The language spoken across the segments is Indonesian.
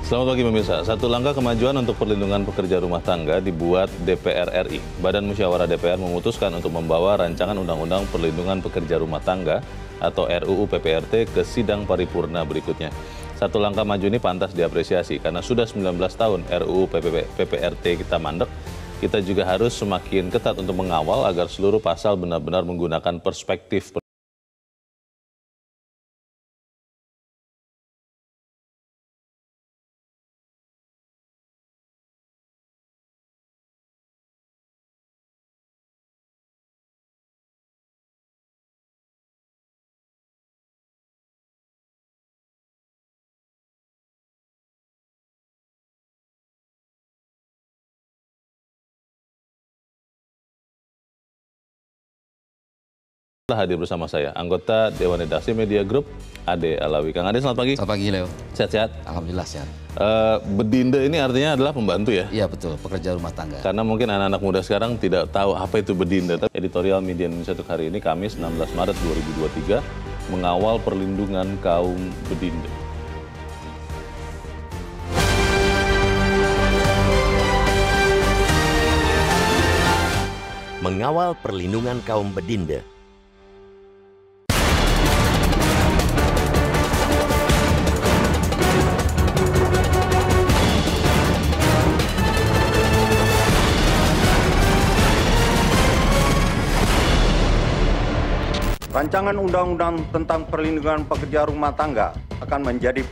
Selamat pagi pemirsa. Satu langkah kemajuan untuk perlindungan pekerja rumah tangga dibuat DPR RI. Badan Musyawarah DPR memutuskan untuk membawa rancangan Undang-Undang Perlindungan Pekerja Rumah Tangga atau RUU PPRT ke sidang paripurna berikutnya. Satu langkah maju ini pantas diapresiasi karena sudah 19 tahun RUU PPRT kita mandek. Kita juga harus semakin ketat untuk mengawal agar seluruh pasal benar-benar menggunakan perspektif hadir bersama saya, anggota Dewan Redaksi Media Group, Ade Alawi. Kang Ade, selamat pagi. Selamat pagi, Leo. Sehat-sehat? Alhamdulillah sehat. Bedinde ini artinya adalah pembantu ya? Iya betul, pekerja rumah tangga. Karena mungkin anak-anak muda sekarang tidak tahu apa itu bedinde. Editorial Media Indonesia untuk hari ini, Kamis 16 Maret 2023, mengawal perlindungan kaum bedinde. Mengawal perlindungan kaum bedinde. Rancangan Undang-Undang tentang Perlindungan Pekerja Rumah Tangga akan menjadi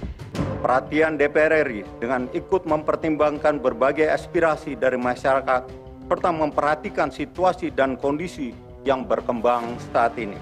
perhatian DPR RI dengan ikut mempertimbangkan berbagai aspirasi dari masyarakat serta memperhatikan situasi dan kondisi yang berkembang saat ini.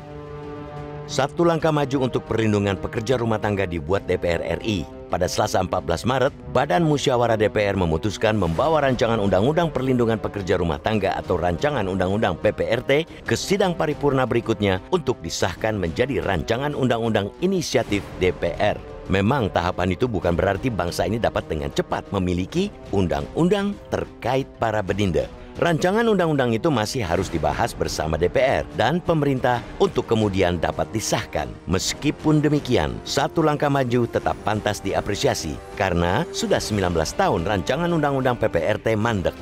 Satu langkah maju untuk perlindungan pekerja rumah tangga dibuat DPR RI. Pada Selasa 14 Maret, Badan Musyawarah DPR memutuskan membawa rancangan Undang-Undang Perlindungan Pekerja Rumah Tangga atau rancangan Undang-Undang PPRT ke sidang paripurna berikutnya untuk disahkan menjadi rancangan Undang-Undang Inisiatif DPR. Memang tahapan itu bukan berarti bangsa ini dapat dengan cepat memiliki undang-undang terkait para bedinde. Rancangan undang-undang itu masih harus dibahas bersama DPR dan pemerintah untuk kemudian dapat disahkan. Meskipun demikian, satu langkah maju tetap pantas diapresiasi karena sudah 19 tahun rancangan undang-undang PPRT mandek.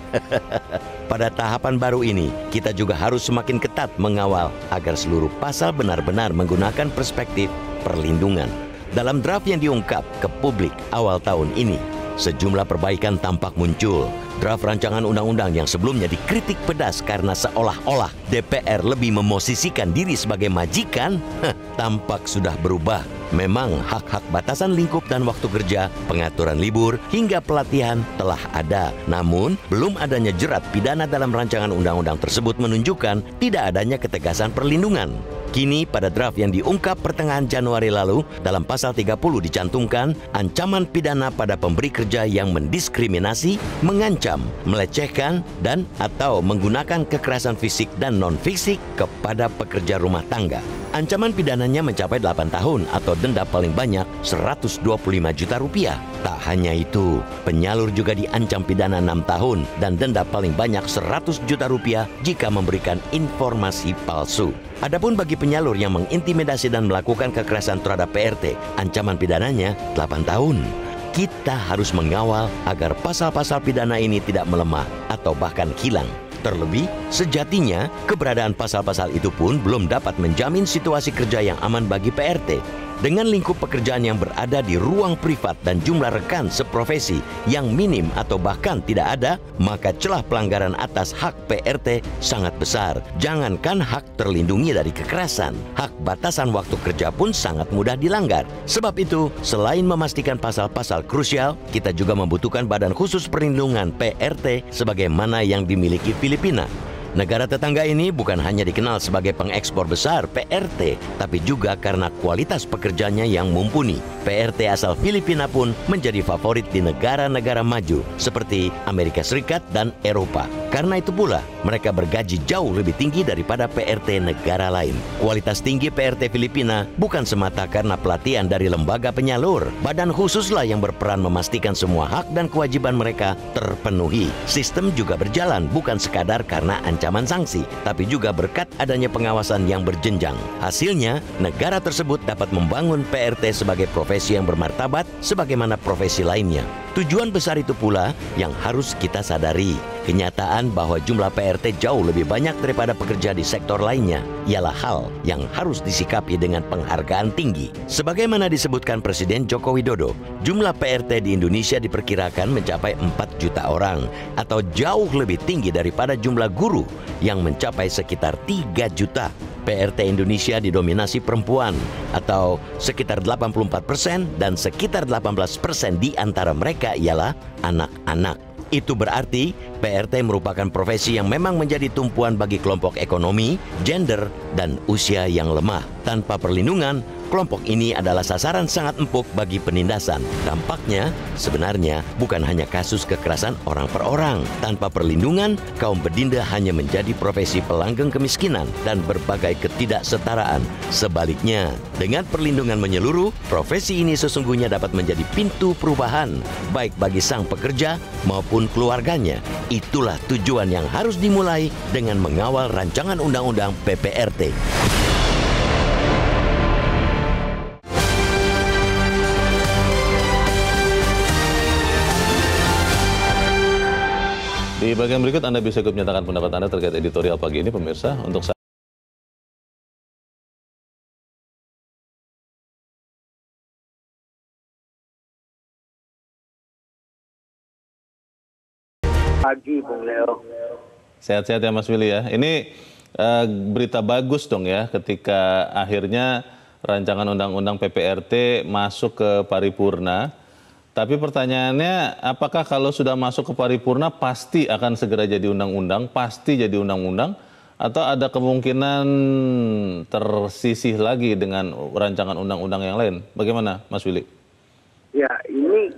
Pada tahapan baru ini, kita juga harus semakin ketat mengawal agar seluruh pasal benar-benar menggunakan perspektif perlindungan. Dalam draft yang diungkap ke publik awal tahun ini, sejumlah perbaikan tampak muncul. Draft rancangan undang-undang yang sebelumnya dikritik pedas karena seolah-olah DPR lebih memosisikan diri sebagai majikan, tampak sudah berubah. Memang hak-hak batasan lingkup dan waktu kerja, pengaturan libur, hingga pelatihan telah ada. Namun, belum adanya jerat pidana dalam rancangan undang-undang tersebut menunjukkan tidak adanya ketegasan perlindungan. Kini pada draft yang diungkap pertengahan Januari lalu, dalam pasal 30 dicantumkan ancaman pidana pada pemberi kerja yang mendiskriminasi, mengancam, melecehkan, dan atau menggunakan kekerasan fisik dan non-fisik kepada pekerja rumah tangga. Ancaman pidananya mencapai 8 tahun atau denda paling banyak 125 juta rupiah. Tak hanya itu, penyalur juga diancam pidana 6 tahun dan denda paling banyak 100 juta rupiah jika memberikan informasi palsu. Adapun bagi penyalur yang mengintimidasi dan melakukan kekerasan terhadap PRT, ancaman pidananya 8 tahun. Kita harus mengawal agar pasal-pasal pidana ini tidak melemah atau bahkan hilang. Terlebih, sejatinya keberadaan pasal-pasal itu pun belum dapat menjamin situasi kerja yang aman bagi PRT. Dengan lingkup pekerjaan yang berada di ruang privat dan jumlah rekan seprofesi yang minim atau bahkan tidak ada, maka celah pelanggaran atas hak PRT sangat besar. Jangankan hak terlindungi dari kekerasan, hak batasan waktu kerja pun sangat mudah dilanggar. Sebab itu, selain memastikan pasal-pasal krusial, kita juga membutuhkan badan khusus perlindungan PRT sebagaimana yang dimiliki Filipina. Negara tetangga ini bukan hanya dikenal sebagai pengekspor besar PRT, tapi juga karena kualitas pekerjanya yang mumpuni. PRT asal Filipina pun menjadi favorit di negara-negara maju seperti Amerika Serikat dan Eropa. Karena itu pula, mereka bergaji jauh lebih tinggi daripada PRT negara lain. Kualitas tinggi PRT Filipina bukan semata karena pelatihan dari lembaga penyalur. Badan khususlah yang berperan memastikan semua hak dan kewajiban mereka terpenuhi. Sistem juga berjalan bukan sekadar karena ancaman sanksi, tapi juga berkat adanya pengawasan yang berjenjang. Hasilnya, negara tersebut dapat membangun PRT sebagai profesi yang bermartabat sebagaimana profesi lainnya. Tujuan besar itu pula yang harus kita sadari. Kenyataan bahwa jumlah PRT jauh lebih banyak daripada pekerja di sektor lainnya ialah hal yang harus disikapi dengan penghargaan tinggi. Sebagaimana disebutkan Presiden Joko Widodo, jumlah PRT di Indonesia diperkirakan mencapai 4 juta orang atau jauh lebih tinggi daripada jumlah guru yang mencapai sekitar 3 juta. PRT Indonesia didominasi perempuan atau sekitar 84% dan sekitar 18% di antara mereka ialah anak-anak. Itu berarti PRT merupakan profesi yang memang menjadi tumpuan bagi kelompok ekonomi, gender, dan usia yang lemah. Tanpa perlindungan, kelompok ini adalah sasaran sangat empuk bagi penindasan. Dampaknya sebenarnya bukan hanya kasus kekerasan orang per orang. Tanpa perlindungan, kaum bedinda hanya menjadi profesi pelanggeng kemiskinan dan berbagai ketidaksetaraan. Sebaliknya, dengan perlindungan menyeluruh, profesi ini sesungguhnya dapat menjadi pintu perubahan, baik bagi sang pekerja maupun keluarganya. Itulah tujuan yang harus dimulai dengan mengawal rancangan undang-undang PPRT. Di bagian berikut Anda bisa ikut menyatakan pendapat Anda terkait editorial pagi ini, pemirsa. Untuk pagi, Bung Leo. sehat-sehat ya Mas Willy ya. Ini berita bagus dong ya ketika akhirnya rancangan undang-undang PPRT masuk ke paripurna. Tapi pertanyaannya, apakah kalau sudah masuk ke paripurna pasti akan segera jadi undang-undang, pasti jadi undang-undang, atau ada kemungkinan tersisih lagi dengan rancangan undang-undang yang lain? Bagaimana Mas Willy? Ya, ini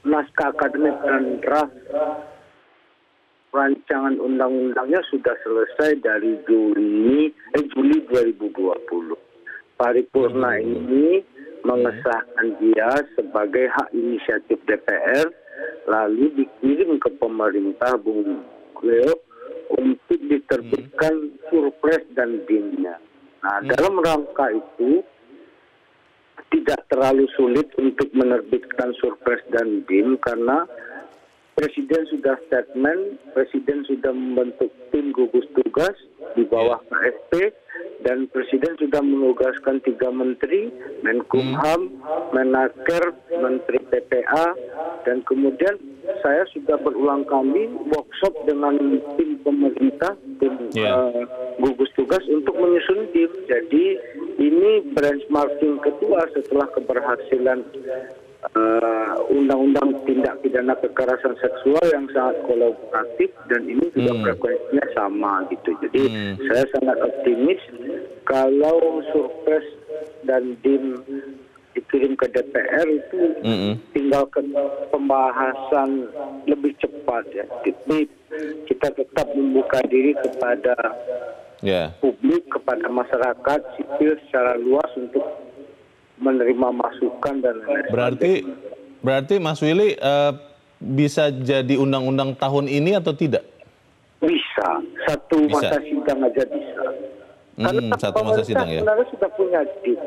naskah akademik dan draft rancangan undang-undangnya sudah selesai dari Juli 2020. Paripurna ini mengesahkan dia sebagai hak inisiatif DPR, lalu dikirim ke pemerintah, Bung Leo, untuk diterbitkan surpres dan DIM-nya. Nah, dalam rangka itu tidak terlalu sulit untuk menerbitkan surpres dan DIM karena Presiden sudah statement, Presiden sudah membentuk tim gugus tugas di bawah KSP, dan Presiden sudah menugaskan 3 menteri, Menkumham, Menaker, Menteri PPA, dan kemudian saya sudah berulang kali workshop dengan tim pemerintah, tim gugus tugas untuk menyusun tim. Jadi ini benchmarking kedua setelah keberhasilan undang-undang tindak pidana kekerasan seksual yang sangat kolaboratif, dan ini juga frekuensinya sama gitu. Jadi saya sangat optimis kalau surpres dan DIM dikirim ke DPR itu tinggal ke pembahasan lebih cepat ya. Tapi kita tetap membuka diri kepada publik, kepada masyarakat sipil secara luas untuk menerima masukan dan lain-lain. Berarti Mas Willy bisa jadi undang-undang tahun ini atau tidak? Bisa. Satu masa sidang aja bisa. Karena satu masa sidang ya. Sebenarnya sudah punya tim.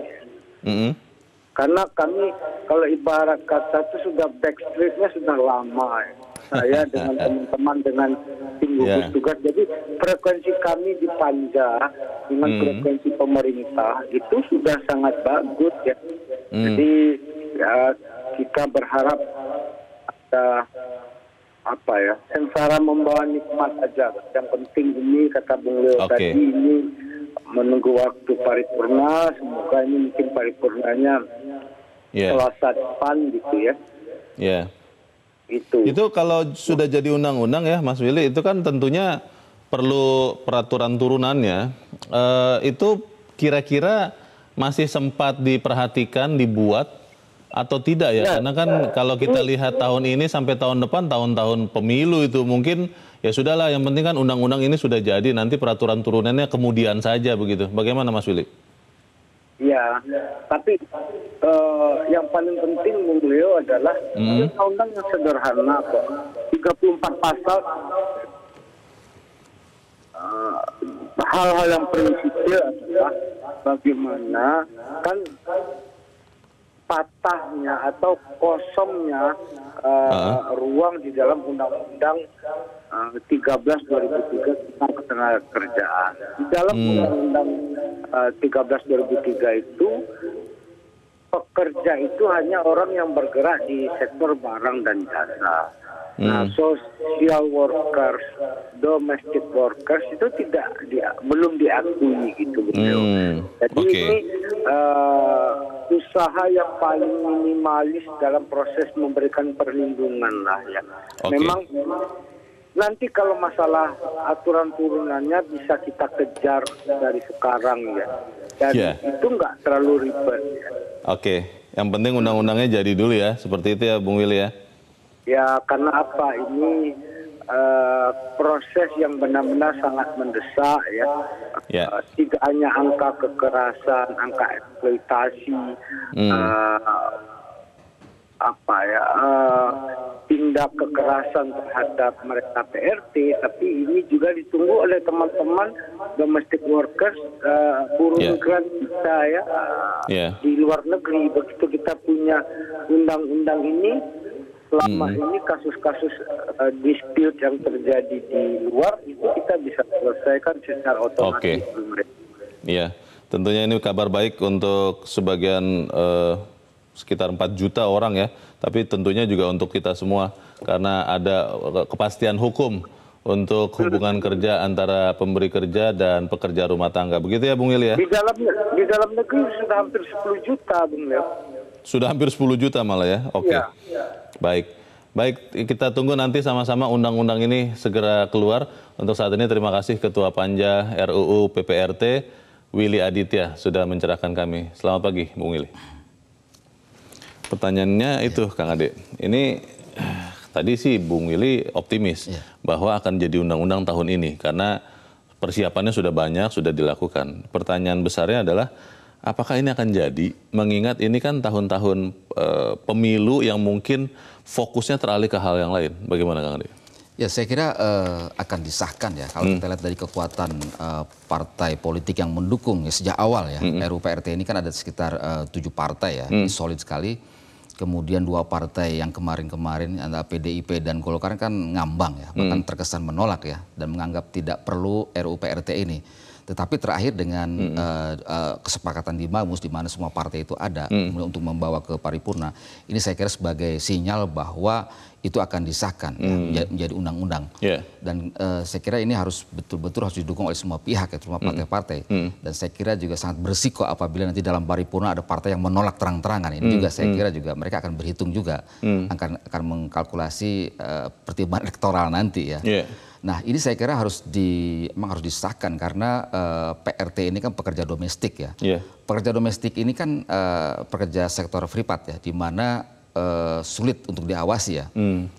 Karena kami kalau ibarat kata itu sudah backstreetnya sudah lama ya. Saya dengan teman-teman dengan tim gugus tugas, jadi frekuensi kami di Panja dengan frekuensi pemerintah itu sudah sangat bagus ya. Jadi ya kita berharap ada apa ya, sengsara membawa nikmat aja. Yang penting ini kata Bung Leo tadi, ini menunggu waktu paripurna, semoga ini mungkin paripurnanya Selasa depan gitu ya. Itu kalau sudah jadi undang-undang ya Mas Willy, itu kan tentunya perlu peraturan turunannya. Itu kira-kira masih sempat diperhatikan, dibuat atau tidak ya? Karena kan kalau kita lihat tahun ini sampai tahun depan, tahun-tahun pemilu itu mungkin ya sudahlah, yang penting kan undang-undang ini sudah jadi, nanti peraturan turunannya kemudian saja begitu. Bagaimana Mas Willy? Ya, tapi yang paling penting menurut beliau adalah undang-undang yang sederhana kok. 34 pasal, hal-hal yang prinsipil adalah bagaimana kan patahnya atau kosongnya ruang di dalam Undang-Undang 13/2003 tentang ketenagakerjaan. Di dalam Undang-Undang 13/2003 itu pekerja itu hanya orang yang bergerak di sektor barang dan jasa. Nah, social workers, domestic workers itu belum diakui gitu beliau. Jadi ini usaha yang paling minimalis dalam proses memberikan perlindungan lah ya. Memang nanti kalau masalah aturan turunannya bisa kita kejar dari sekarang ya. Dan itu nggak terlalu ribet ya. Yang penting undang-undangnya jadi dulu ya, seperti itu ya Bung Willy ya. Ya, karena apa, ini proses yang benar-benar sangat mendesak ya. Tidak hanya angka kekerasan, angka eksploitasi, tindak kekerasan terhadap mereka PRT, tapi ini juga ditunggu oleh teman-teman domestic workers, buruh migran kita ya, di luar negeri. Begitu kita punya undang-undang ini, selama ini kasus-kasus dispute yang terjadi di luar itu kita bisa selesaikan secara otomatis. Iya, tentunya ini kabar baik untuk sebagian sekitar 4 juta orang ya, tapi tentunya juga untuk kita semua karena ada kepastian hukum untuk hubungan kerja antara pemberi kerja dan pekerja rumah tangga. Begitu ya Bung Willy ya? Di dalam negeri sudah hampir 10 juta Bung Leo. Sudah hampir 10 juta malah ya? Baik, kita tunggu nanti sama-sama undang-undang ini segera keluar. Untuk saat ini terima kasih Ketua Panja RUU PPRT Willy Aditya sudah mencerahkan kami. Selamat pagi Bung Willy. Pertanyaannya itu Kang Ade, ini tadi sih Bung Willy optimis bahwa akan jadi undang-undang tahun ini karena persiapannya sudah banyak, sudah dilakukan. Pertanyaan besarnya adalah apakah ini akan jadi, mengingat ini kan tahun-tahun pemilu yang mungkin fokusnya teralih ke hal yang lain. Bagaimana Kang Ade? Ya, saya kira akan disahkan ya. Kalau kita lihat dari kekuatan partai politik yang mendukung ya, sejak awal ya. RUU PRT ini kan ada sekitar 7 partai ya, solid sekali. Kemudian 2 partai yang kemarin-kemarin, ada PDIP dan Golkar kan ngambang ya, bahkan terkesan menolak ya, dan menganggap tidak perlu RUU PRT ini. Tetapi terakhir dengan kesepakatan di Bamus, di mana semua partai itu ada untuk membawa ke paripurna, ini saya kira sebagai sinyal bahwa itu akan disahkan ya, menjadi undang-undang. Dan saya kira ini harus betul-betul harus didukung oleh semua pihak ya, semua partai-partai. Dan saya kira juga sangat berisiko apabila nanti dalam paripurna ada partai yang menolak terang-terangan. Ini juga saya kira juga mereka akan berhitung juga, akan mengkalkulasi pertimbangan elektoral nanti ya. Nah, ini saya kira memang harus disahkan karena PRT ini kan pekerja domestik ya. Pekerja domestik ini kan pekerja sektor privat ya, di mana sulit untuk diawasi ya.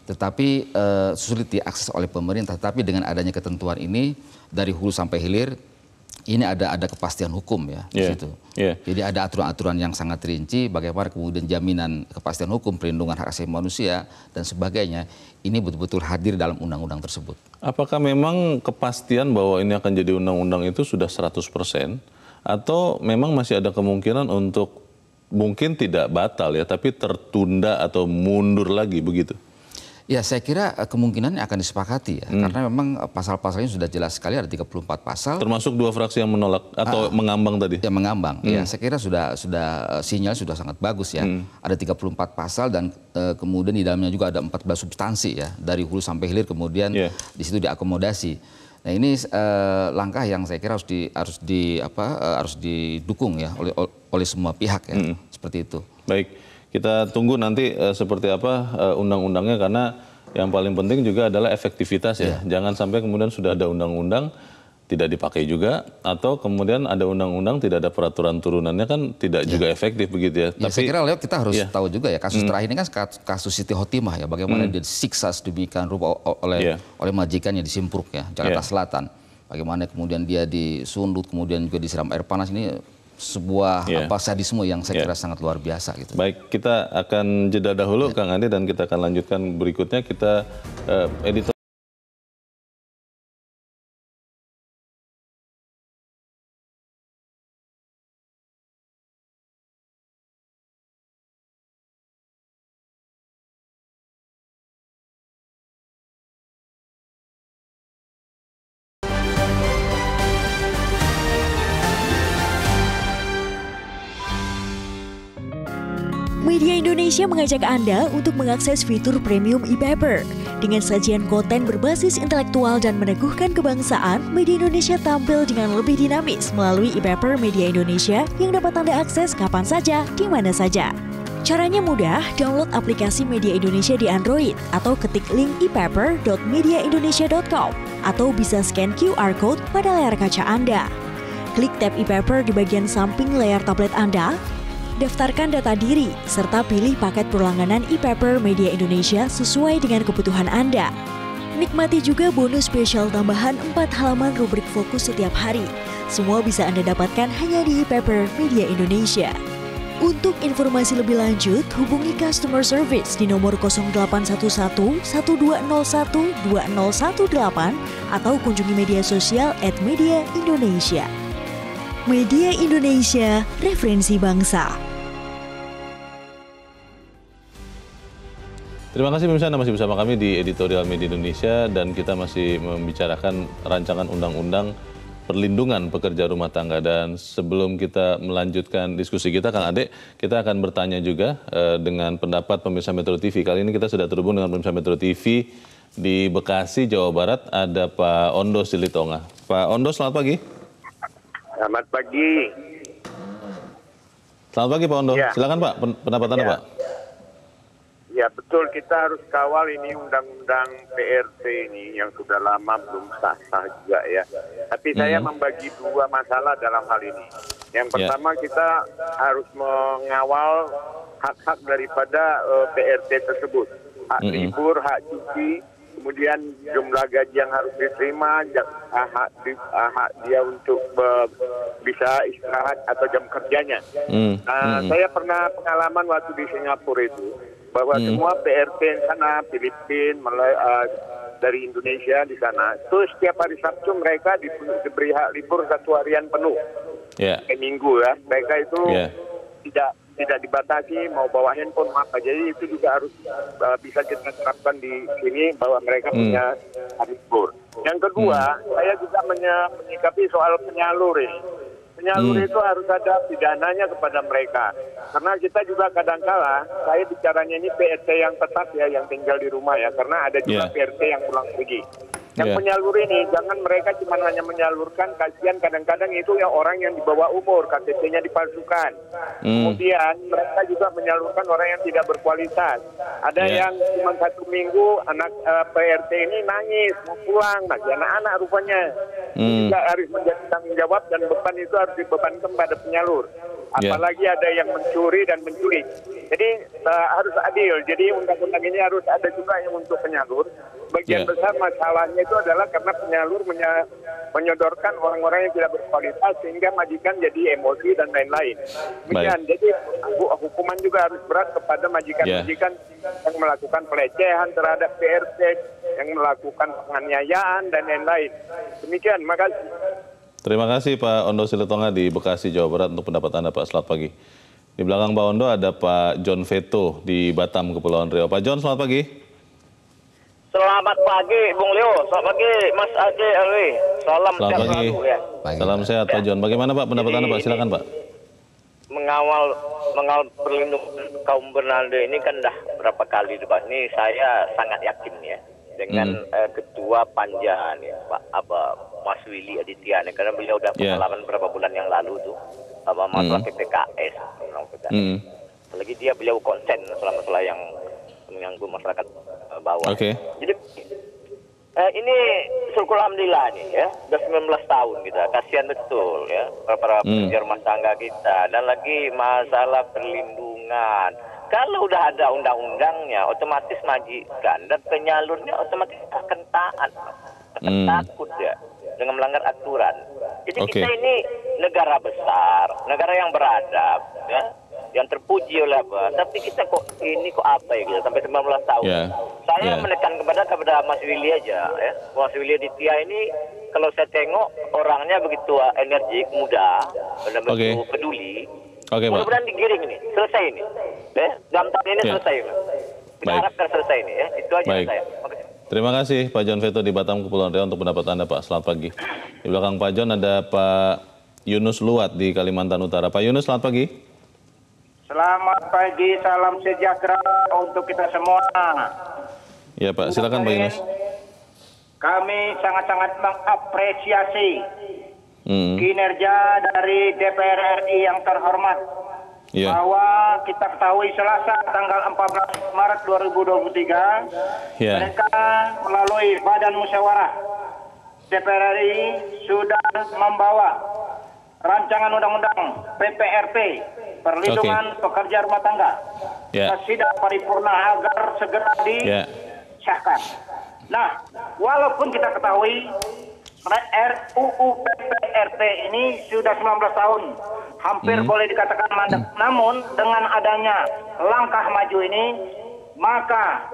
Tetapi sulit diakses oleh pemerintah. Tetapi dengan adanya ketentuan ini dari hulu sampai hilir, ini ada kepastian hukum ya di situ. Jadi ada aturan-aturan yang sangat rinci bagaimana kemudian jaminan kepastian hukum, perlindungan hak asasi manusia dan sebagainya. Ini betul-betul hadir dalam undang-undang tersebut. Apakah memang kepastian bahwa ini akan jadi undang-undang itu sudah 100% atau memang masih ada kemungkinan untuk mungkin tidak batal ya, tapi tertunda atau mundur lagi begitu? Ya, saya kira kemungkinan akan disepakati ya, karena memang pasal-pasalnya sudah jelas sekali, ada 34 pasal. Termasuk 2 fraksi yang menolak atau mengambang tadi? Ya, mengambang. Ya, saya kira sudah sinyal sudah sangat bagus ya. Ada 34 pasal dan kemudian di dalamnya juga ada 14 substansi ya, dari hulu sampai hilir kemudian di situ diakomodasi. Nah, ini langkah yang saya kira harus didukung ya oleh semua pihak ya, seperti itu. Baik. Kita tunggu nanti seperti apa undang-undangnya, karena yang paling penting juga adalah efektivitas ya. Jangan sampai kemudian sudah ada undang-undang tidak dipakai juga, atau kemudian ada undang-undang tidak ada peraturan turunannya kan tidak juga efektif begitu ya. Ya, saya kira Leo kita harus tahu juga ya kasus terakhir ini kan kasus Siti Khotimah ya, bagaimana dia disiksa sedemikian rupa oleh majikannya di Simpruk ya, Jakarta Selatan. Bagaimana kemudian dia disundut, kemudian juga disiram air panas, ini sebuah sadisme yang saya kira sangat luar biasa gitu. Baik, kita akan jeda dahulu Kang Ade dan kita akan lanjutkan berikutnya. Kita editor Media Indonesia mengajak Anda untuk mengakses fitur premium e-paper. Dengan sajian konten berbasis intelektual dan meneguhkan kebangsaan, Media Indonesia tampil dengan lebih dinamis melalui e-paper Media Indonesia yang dapat Anda akses kapan saja, di mana saja. Caranya mudah, download aplikasi Media Indonesia di Android atau ketik link e-paper.mediaindonesia.com atau bisa scan QR Code pada layar kaca Anda. Klik tab e-paper di bagian samping layar tablet Anda, daftarkan data diri, serta pilih paket berlangganan e-paper Media Indonesia sesuai dengan kebutuhan Anda. Nikmati juga bonus spesial tambahan 4 halaman rubrik fokus setiap hari. Semua bisa Anda dapatkan hanya di e-paper Media Indonesia. Untuk informasi lebih lanjut, hubungi customer service di nomor 0811 1201 2018 atau kunjungi media sosial @Media Indonesia. Media Indonesia, referensi bangsa. Terima kasih pemirsa, Anda masih bersama kami di Editorial Media Indonesia dan kita masih membicarakan rancangan undang-undang perlindungan pekerja rumah tangga. Dan sebelum kita melanjutkan diskusi kita, Kang Ade, kita akan bertanya juga dengan pendapat pemirsa Metro TV. Kali ini kita sudah terhubung dengan pemirsa Metro TV di Bekasi, Jawa Barat. Ada Pak Ondo Silitonga. Pak Ondo, selamat pagi. Selamat pagi. Selamat pagi Pak Ondo. Ya. Silakan Pak, pendapat Anda Pak. Ya betul, kita harus kawal ini undang-undang PRT ini yang sudah lama belum sah-sah juga ya. Tapi saya membagi dua masalah dalam hal ini. Yang pertama kita harus mengawal hak-hak daripada PRT tersebut. Hak libur, hak cuti, kemudian jumlah gaji yang harus diterima, hak dia untuk bisa istirahat atau jam kerjanya. Saya pernah pengalaman waktu di Singapura itu, bahwa semua PRT sana, Filipina, dari Indonesia di sana, itu setiap hari Sabtu mereka diberi hak libur 1 harian penuh. Minggu ya, mereka itu tidak dibatasi mau bawa handphone apa. Jadi itu juga harus bisa kita terapkan di sini bahwa mereka punya hak libur. Yang kedua, saya juga menyikapi soal penyalur ini. Penyalur itu harus ada pidananya kepada mereka. Karena kita juga kadangkala, saya bicaranya ini PRT yang tetap ya, yang tinggal di rumah ya. Karena ada juga PRT yang pulang pergi. Yang penyalur ini, jangan mereka cuma hanya menyalurkan, kasihan kadang-kadang itu ya orang yang di bawah umur, KTP-nya dipalsukan. Kemudian mereka juga menyalurkan orang yang tidak berkualitas. Ada yang cuma 1 minggu, anak PRT ini nangis, mau pulang, masih anak-anak rupanya. Juga harus menjadi tanggung jawab dan beban itu harus dibebankan pada penyalur. Apalagi ada yang mencuri dan menculik. Jadi harus adil. Jadi undang-undang ini harus ada juga yang untuk penyalur. Bagian besar masalahnya itu adalah karena penyalur menyodorkan orang-orang yang tidak berkualitas sehingga majikan jadi emosi dan lain-lain. Jadi hukuman juga harus berat kepada majikan-majikan yang melakukan pelecehan terhadap PRT, yang melakukan penganiayaan dan lain-lain. Demikian, makasih. Terima kasih Pak Ondo Silitonga di Bekasi, Jawa Barat untuk pendapat Anda Pak. Selamat pagi. Di belakang Pak Ondo ada Pak John Veto di Batam, Kepulauan Riau. Pak John, selamat pagi. Selamat pagi, Bung Leo. Selamat pagi, Mas Aceh Alwi. Salam sehat selalu ya. Salam sehat Pak John. Bagaimana Pak pendapat Anda Pak? Silakan Pak. Mengawal perlindungan kaum bernada ini kan dah berapa kali dibahas. Ini saya sangat yakin ya dengan Ketua Panja nih Pak Mas Willy Aditya nih, karena beliau udah pengalaman berapa bulan yang lalu tuh masalah PPKS. Apalagi beliau konsen masalah yang mengganggu masyarakat bawah. Jadi ini syukur alhamdulillah nih ya, sudah 19 tahun kita. Kasihan betul ya para pekerja rumah tangga kita. Dan lagi masalah perlindungan. Kalau udah ada undang-undangnya, otomatis majikan dan penyalurnya otomatis akan taat, akan takut ya dengan melanggar aturan. Jadi kita ini negara besar, negara yang beradab, ya, yang terpuji oleh apa? Tapi kita kok apa ya kita sampai 19 tahun. Saya menekan kepada Mas Willy aja, ya. Mas Willy Aditya ini kalau saya tengok orangnya begitu energik, muda, begitu peduli. Mudah-mudahan digiring ini, selesai ini. Dalam tahun ini selesai. Kita harapkan selesai ini ya. Itu aja saya. Terima kasih Pak John Veto di Batam, Kepulauan Riau untuk pendapat Anda Pak. Selamat pagi. Di belakang Pak John ada Pak Yunus Luat di Kalimantan Utara. Pak Yunus, selamat pagi. Selamat pagi, salam sejahtera untuk kita semua. Ya Pak, silakan Pak Yunus. Kami sangat-sangat mengapresiasi kinerja dari DPR RI yang terhormat. Bahwa kita ketahui Selasa tanggal 14 Maret 2023 mereka melalui Badan Musyawarah DPR RI sudah membawa rancangan undang-undang PPRT perlindungan pekerja rumah tangga ke sidang paripurna agar segera disahkan. Nah, walaupun kita ketahui RUU PPRT ini sudah 19 tahun, hampir boleh dikatakan mandek. Namun dengan adanya langkah maju ini, maka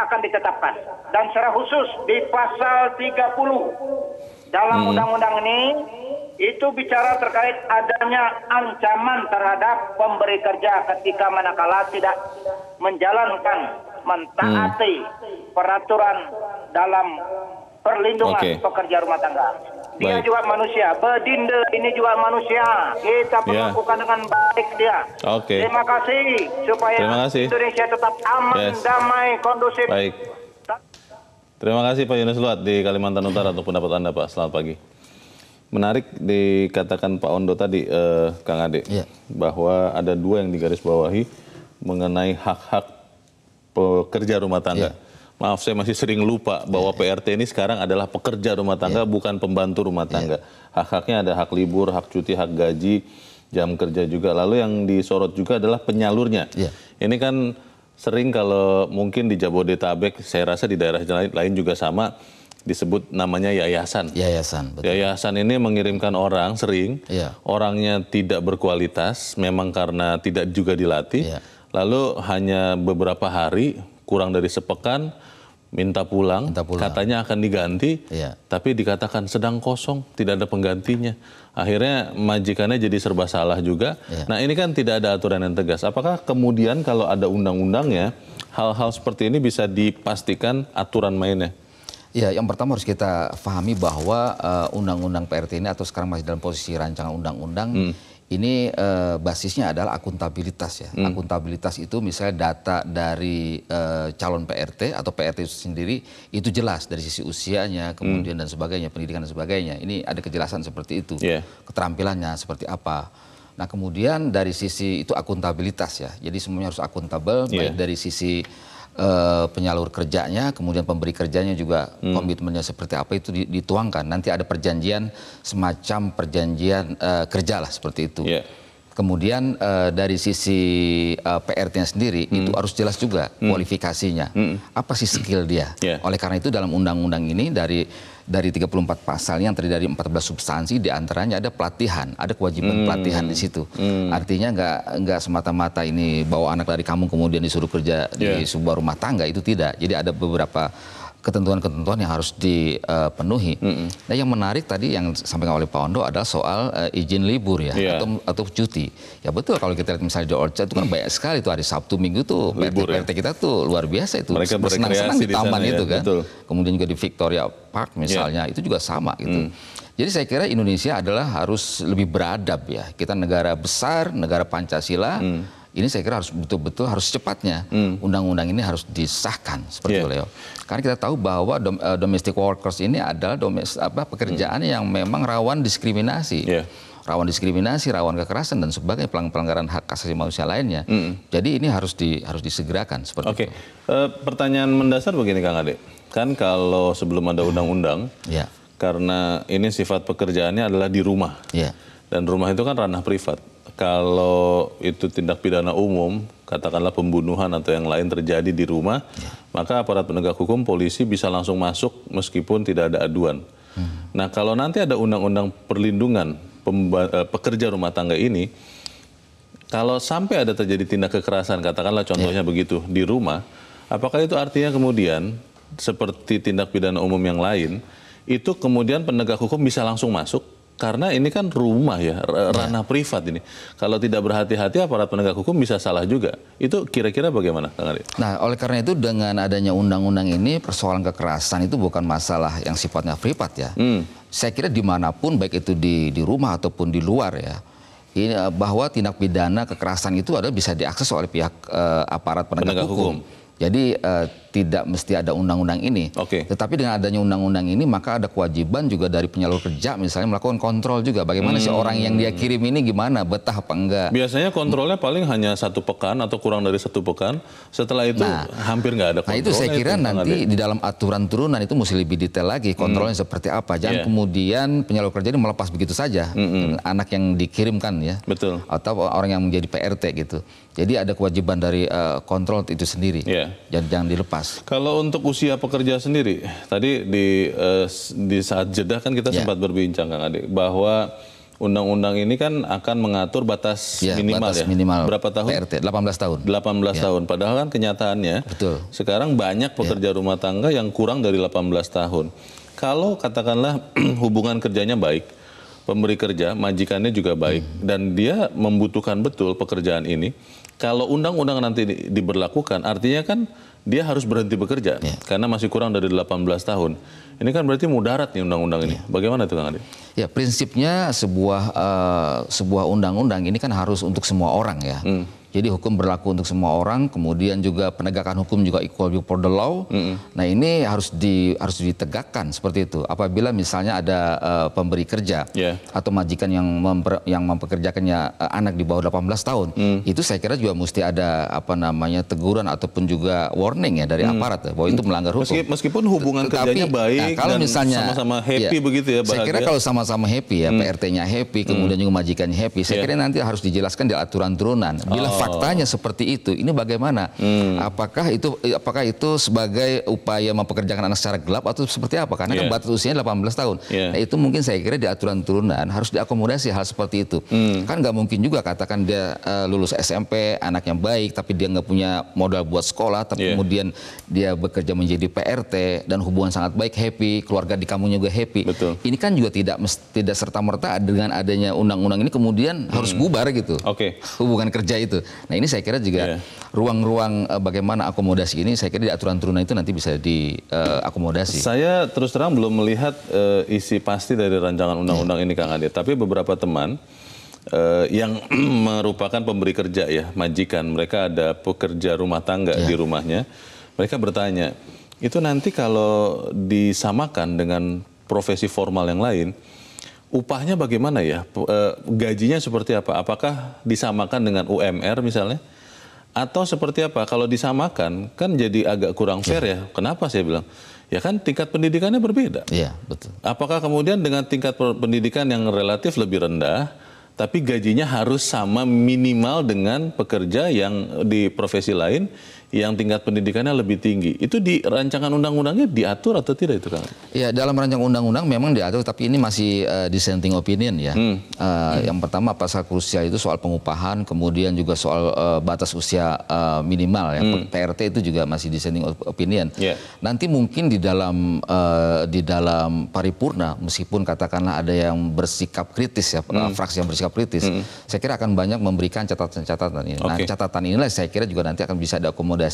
akan ditetapkan. Dan secara khusus di pasal 30 dalam undang-undang ini, itu bicara terkait adanya ancaman terhadap pemberi kerja ketika manakala tidak menjalankan, mentaati peraturan dalam perlindungan pekerja rumah tangga. Dia juga manusia, bedinde ini juga manusia. Kita perlakukan dengan baik dia. Terima kasih supaya Indonesia tetap aman, damai, kondusif. Terima kasih Pak Yunus Luat di Kalimantan Utara untuk pendapat Anda Pak. Selamat pagi. Menarik dikatakan Pak Ondo tadi, Kang Ade, bahwa ada dua yang digarisbawahi mengenai hak-hak pekerja rumah tangga. Maaf, saya masih sering lupa bahwa PRT ini sekarang adalah pekerja rumah tangga, bukan pembantu rumah tangga. Hak-haknya ada hak libur, hak cuti, hak gaji, jam kerja juga. Lalu yang disorot juga adalah penyalurnya. Ini kan sering kalau mungkin di Jabodetabek, saya rasa di daerah lain juga sama, disebut namanya yayasan. Yayasan ini mengirimkan orang sering, orangnya tidak berkualitas, memang karena tidak juga dilatih, lalu hanya beberapa hari, kurang dari sepekan, minta pulang, katanya akan diganti, tapi dikatakan sedang kosong, tidak ada penggantinya. Akhirnya majikannya jadi serba salah juga. Nah ini kan tidak ada aturan yang tegas. Apakah kemudian kalau ada undang-undangnya, hal-hal seperti ini bisa dipastikan aturan mainnya? Ya, yang pertama harus kita pahami bahwa undang-undang PRT ini atau sekarang masih dalam posisi rancangan undang-undang, ini basisnya adalah akuntabilitas ya. Akuntabilitas itu misalnya data dari calon PRT atau PRT itu sendiri itu jelas dari sisi usianya, kemudian dan sebagainya, pendidikan dan sebagainya. Ini ada kejelasan seperti itu, keterampilannya seperti apa. Nah kemudian dari sisi itu akuntabilitas ya. Jadi semuanya harus akuntabel, baik dari sisi penyalur kerjanya, kemudian pemberi kerjanya juga komitmennya seperti apa itu dituangkan. Nanti ada perjanjian semacam perjanjian kerja lah seperti itu. Kemudian dari sisi PRT-nya sendiri itu harus jelas juga kualifikasinya. Apa sih skill dia? Oleh karena itu dalam undang-undang ini dari 34 pasal yang terdiri dari 14 substansi, diantaranya ada pelatihan, ada kewajiban pelatihan di situ. Artinya nggak semata-mata ini bawa anak dari kampung kemudian disuruh kerja di sebuah rumah tangga, itu tidak. Jadi ada beberapa ketentuan-ketentuan yang harus dipenuhi. Nah yang menarik tadi yang disampaikan oleh Pak Ondo adalah soal izin libur ya, atau cuti. Ya betul, kalau kita lihat misalnya di Orchard itu kan banyak sekali tuh hari Sabtu Minggu tuh PRT kita tuh luar biasa itu. Mereka bersenang-senang di taman itu kan. Kemudian juga di Victoria Park misalnya itu juga sama gitu. Jadi saya kira Indonesia adalah harus lebih beradab ya. Kita negara besar, negara Pancasila. Ini saya kira harus betul-betul harus secepatnya undang-undang ini harus disahkan seperti itu, Leo. Karena kita tahu bahwa domestic workers ini adalah pekerjaan yang memang rawan diskriminasi. Rawan diskriminasi, rawan kekerasan dan sebagainya, pelanggaran hak asasi manusia lainnya. Jadi ini harus disegerakan seperti itu. Pertanyaan mendasar begini Kang Ade. Kan kalau sebelum ada undang-undang, karena ini sifat pekerjaannya adalah di rumah. Dan rumah itu kan ranah privat. Kalau itu tindak pidana umum, katakanlah pembunuhan atau yang lain terjadi di rumah, maka aparat penegak hukum, polisi bisa langsung masuk meskipun tidak ada aduan. Nah, kalau nanti ada undang-undang perlindungan pekerja rumah tangga ini, kalau sampai ada terjadi tindak kekerasan, katakanlah contohnya begitu, di rumah, apakah itu artinya kemudian seperti tindak pidana umum yang lain, itu kemudian penegak hukum bisa langsung masuk? Karena ini kan rumah ya, ranah privat ini. Kalau tidak berhati-hati aparat penegak hukum bisa salah juga. Itu kira-kira bagaimana, Kang Ade? Nah, oleh karena itu dengan adanya undang-undang ini, persoalan kekerasan itu bukan masalah yang sifatnya privat ya. Saya kira dimanapun, baik itu di rumah ataupun di luar ya, ini, bahwa tindak pidana kekerasan itu adalah bisa diakses oleh pihak aparat penegak hukum. Jadi tidak mesti ada undang-undang ini. Tetapi dengan adanya undang-undang ini maka ada kewajiban juga dari penyalur kerja misalnya melakukan kontrol juga. Bagaimana sih orang yang dia kirim ini gimana, betah apa enggak. Biasanya kontrolnya paling hanya 1 pekan atau kurang dari 1 pekan. Setelah itu hampir nggak ada kontrol. Nah itu saya kira nanti di dalam aturan turunan itu mesti lebih detail lagi. Kontrolnya seperti apa. Jangan kemudian penyalur kerja ini melepas begitu saja. Anak yang dikirimkan ya. Betul. Atau orang yang menjadi PRT gitu. Jadi ada kewajiban dari kontrol itu sendiri. Jangan dilepas. Kalau untuk usia pekerja sendiri, tadi di saat jeda kan kita sempat berbincang, Kang Ade, bahwa undang-undang ini kan akan mengatur batas minimal batas minimal berapa tahun? PRT 18 tahun. 18 tahun. Padahal kan kenyataannya sekarang banyak pekerja rumah tangga yang kurang dari 18 tahun. Kalau katakanlah hubungan kerjanya baik, pemberi kerja, majikannya juga baik, dan dia membutuhkan betul pekerjaan ini, kalau undang-undang nanti diberlakukan, artinya kan dia harus berhenti bekerja karena masih kurang dari 18 tahun. Ini kan berarti mudarat nih undang-undang ini. Bagaimana itu, Kang Ade? Ya, prinsipnya sebuah undang-undang ini kan harus untuk semua orang ya. Jadi hukum berlaku untuk semua orang, kemudian juga penegakan hukum juga equal for the law. Nah ini harus ditegakkan seperti itu. Apabila misalnya ada pemberi kerja atau majikan yang mempekerjakannya anak di bawah 18 tahun, itu saya kira juga mesti ada teguran ataupun juga warning ya dari aparat bahwa itu melanggar hukum. Meskipun hubungan kerjanya baik kalau dan misalnya sama-sama happy begitu ya, bahagia. Saya kira kalau sama-sama happy ya, PRT-nya happy, kemudian juga majikannya happy, saya kira nanti harus dijelaskan di aturan turunan. Bila faktanya seperti itu, ini bagaimana? Apakah itu sebagai upaya mempekerjakan anak secara gelap atau seperti apa? Karena kan batas usianya 18 tahun. Nah itu mungkin saya kira di aturan turunan harus diakomodasi hal seperti itu. Kan nggak mungkin juga katakan dia lulus SMP, anak yang baik, tapi dia nggak punya modal buat sekolah, tapi kemudian dia bekerja menjadi PRT dan hubungan sangat baik, happy, keluarga di kamunya juga happy. Ini kan juga tidak serta-merta dengan adanya undang-undang ini kemudian harus bubar gitu. Hubungan kerja itu. Nah ini saya kira juga ruang-ruang bagaimana akomodasi ini saya kira di aturan turunan itu nanti bisa diakomodasi. Saya terus terang belum melihat isi pasti dari rancangan undang-undang ini, Kang Ade. Tapi beberapa teman yang merupakan pemberi kerja ya, majikan, mereka ada pekerja rumah tangga di rumahnya, mereka bertanya, itu nanti kalau disamakan dengan profesi formal yang lain, upahnya bagaimana ya? Gajinya seperti apa? Apakah disamakan dengan UMR misalnya? Atau seperti apa? Kalau disamakan kan jadi agak kurang fair ya. Kenapa saya bilang? Ya kan tingkat pendidikannya berbeda. Iya, betul. Apakah kemudian dengan tingkat pendidikan yang relatif lebih rendah, tapi gajinya harus sama minimal dengan pekerja yang di profesi lain yang tingkat pendidikannya lebih tinggi. Itu di rancangan undang-undangnya diatur atau tidak itu, Kang? Ya, dalam rancangan undang-undang memang diatur, tapi ini masih dissenting opinion ya. Yang pertama pasal krusial itu soal pengupahan, kemudian juga soal batas usia minimal ya. PRT itu juga masih dissenting opinion. Nanti mungkin di dalam paripurna, meskipun katakanlah ada yang bersikap kritis ya, fraksi yang bersikap kritis, saya kira akan banyak memberikan catatan-catatan ini. Nah, catatan inilah saya kira juga nanti akan bisa diakomodasi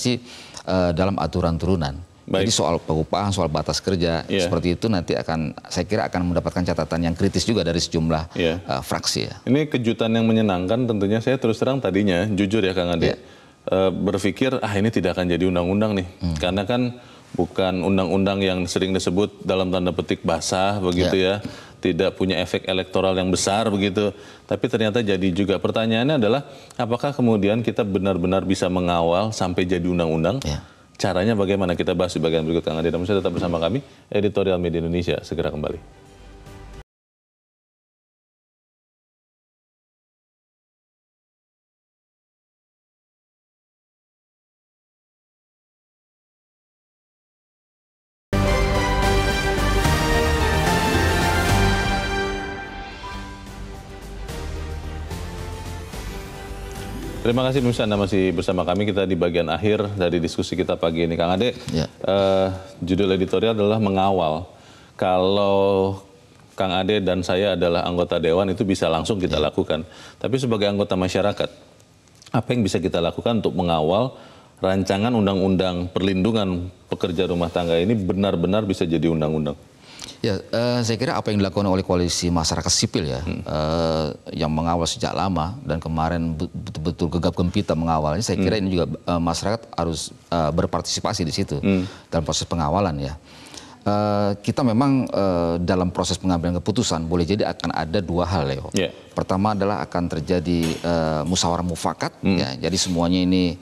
dalam aturan turunan. Jadi soal pengupahan, soal batas kerja seperti itu nanti saya kira akan mendapatkan catatan yang kritis juga dari sejumlah fraksi ya. Ini kejutan yang menyenangkan tentunya. Saya terus terang tadinya jujur ya, Kang Ade, berpikir ini tidak akan jadi undang-undang nih, karena kan bukan undang-undang yang sering disebut dalam tanda petik basah begitu ya. Tidak punya efek elektoral yang besar begitu, tapi ternyata jadi juga. Pertanyaannya adalah apakah kemudian kita benar-benar bisa mengawal sampai jadi undang-undang? Caranya bagaimana? Kita bahas di bagian berikut, Kang Ade. Namun tetap bersama kami, Editorial Media Indonesia segera kembali. Terima kasih pemirsa, Anda masih bersama kami. Kita di bagian akhir dari diskusi kita pagi ini, Kang Ade. Ya. Judul editorial adalah mengawal. Kalau Kang Ade dan saya adalah anggota dewan, itu bisa langsung kita lakukan. Tapi sebagai anggota masyarakat, apa yang bisa kita lakukan untuk mengawal rancangan undang-undang perlindungan pekerja rumah tangga ini benar-benar bisa jadi undang-undang? Ya, saya kira apa yang dilakukan oleh koalisi masyarakat sipil ya, yang mengawal sejak lama dan kemarin betul-betul gegap gempita mengawalnya, saya kira ini juga masyarakat harus berpartisipasi di situ dalam proses pengawalan ya. Kita memang dalam proses pengambilan keputusan boleh jadi akan ada dua hal, Leo. Yeah. Pertama adalah akan terjadi musyawarah mufakat, ya, jadi semuanya ini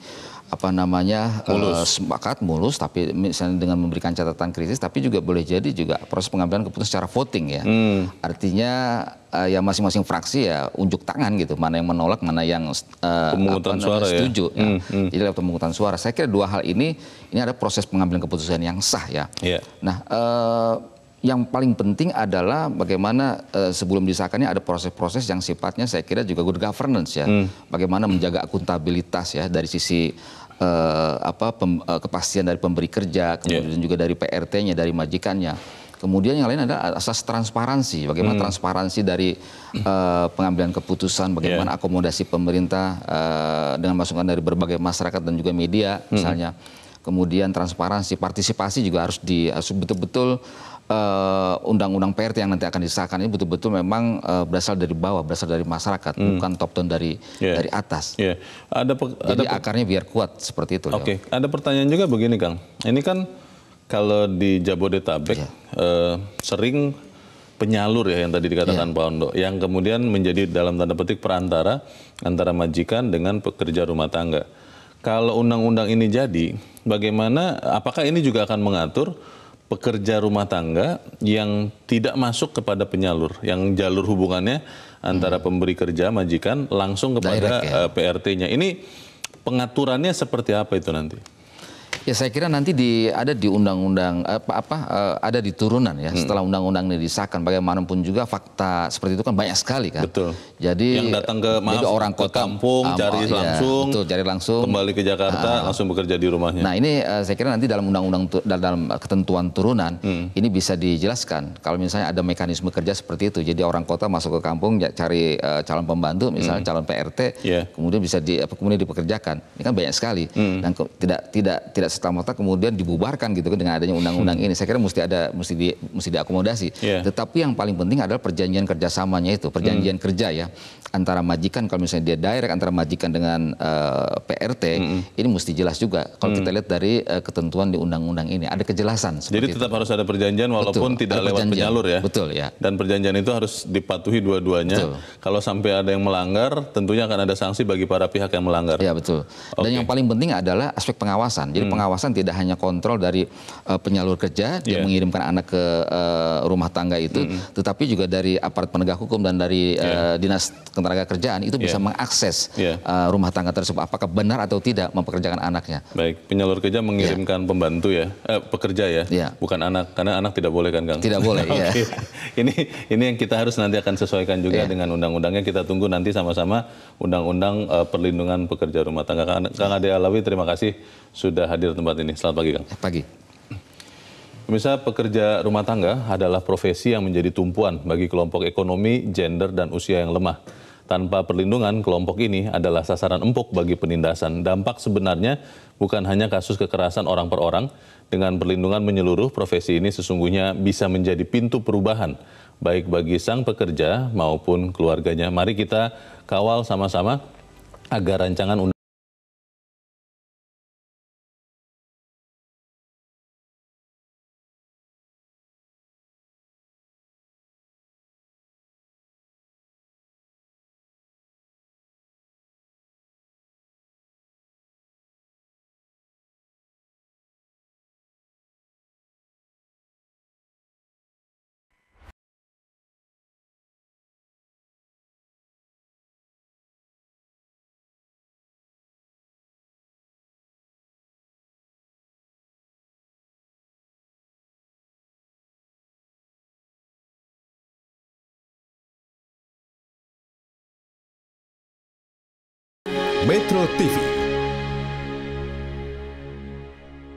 sepakat mulus, tapi misalnya dengan memberikan catatan kritis, tapi juga boleh jadi juga proses pengambilan keputusan secara voting ya. Artinya ya masing-masing fraksi ya unjuk tangan gitu, mana yang menolak, mana yang setuju. Ya. Jadi lewat pemungutan suara. Saya kira dua hal ini ada proses pengambilan keputusan yang sah ya. Yeah. Nah, yang paling penting adalah bagaimana sebelum disahkannya ada proses-proses yang sifatnya saya kira juga good governance ya. Bagaimana menjaga akuntabilitas ya dari sisi kepastian dari pemberi kerja, kemudian juga dari PRT-nya, dari majikannya. Kemudian yang lain adalah asas transparansi. Bagaimana transparansi dari pengambilan keputusan, bagaimana akomodasi pemerintah dengan masukan dari berbagai masyarakat dan juga media misalnya. Kemudian transparansi, partisipasi juga harus betul-betul undang-undang PRT yang nanti akan disahkan ini betul-betul memang berasal dari bawah, berasal dari masyarakat, bukan top down dari atas. Yeah. Jadi akarnya biar kuat seperti itu. Oke, ada pertanyaan juga begini, Kang. Ini kan kalau di Jabodetabek sering penyalur ya yang tadi dikatakan Pak Ondo, yang kemudian menjadi dalam tanda petik perantara antara majikan dengan pekerja rumah tangga. Kalau undang-undang ini jadi, bagaimana? Apakah ini juga akan mengatur pekerja rumah tangga yang tidak masuk kepada penyalur, yang jalur hubungannya antara pemberi kerja majikan langsung kepada PRT-nya. Ini pengaturannya seperti apa itu nanti? Ya saya kira nanti ada di undang-undang ada di turunan ya setelah undang-undang ini disahkan. Bagaimanapun juga fakta seperti itu kan banyak sekali kan. Betul. Jadi yang datang ke orang ke kampung cari langsung, betul, cari langsung kembali ke Jakarta langsung bekerja di rumahnya. Nah ini saya kira nanti dalam undang-undang dalam ketentuan turunan ini bisa dijelaskan. Kalau misalnya ada mekanisme kerja seperti itu, jadi orang kota masuk ke kampung cari calon pembantu, misalnya calon PRT, kemudian bisa kemudian dipekerjakan. Ini kan banyak sekali dan tidak serta-merta kemudian dibubarkan gitu kan dengan adanya undang-undang ini. Saya kira mesti diakomodasi. Tetapi yang paling penting adalah perjanjian kerjasamanya itu, perjanjian kerja ya antara majikan, kalau misalnya dia direct antara majikan dengan PRT, ini mesti jelas juga. Kalau kita lihat dari ketentuan di undang-undang ini ada kejelasan. Jadi tetap harus ada perjanjian walaupun tidak lewat penyalur ya. Betul ya. Dan perjanjian itu harus dipatuhi dua-duanya. Kalau sampai ada yang melanggar, tentunya akan ada sanksi bagi para pihak yang melanggar. Ya betul. Dan yang paling penting adalah aspek pengawasan. Jadi pengawasan tidak hanya kontrol dari penyalur kerja, dia mengirimkan anak ke rumah tangga itu, tetapi juga dari aparat penegak hukum dan dari dinas ketenagakerjaan itu bisa mengakses rumah tangga tersebut apakah benar atau tidak mempekerjakan anaknya. Baik, penyalur kerja mengirimkan pembantu ya, pekerja ya, bukan anak, karena anak tidak boleh kan, Kang? Tidak boleh. Ya. Ini yang kita harus nanti akan sesuaikan juga dengan undang-undangnya. Kita tunggu nanti sama-sama undang-undang perlindungan pekerja rumah tangga. Kang Ade Alawi, terima kasih sudah hadir tempat ini. Selamat pagi, Kang. Pagi. Pemirsa, pekerja rumah tangga adalah profesi yang menjadi tumpuan bagi kelompok ekonomi, gender, dan usia yang lemah. Tanpa perlindungan, kelompok ini adalah sasaran empuk bagi penindasan. Dampak sebenarnya bukan hanya kasus kekerasan orang per orang. Dengan perlindungan menyeluruh, profesi ini sesungguhnya bisa menjadi pintu perubahan, baik bagi sang pekerja maupun keluarganya. Mari kita kawal sama-sama agar rancangan undang Metro TV.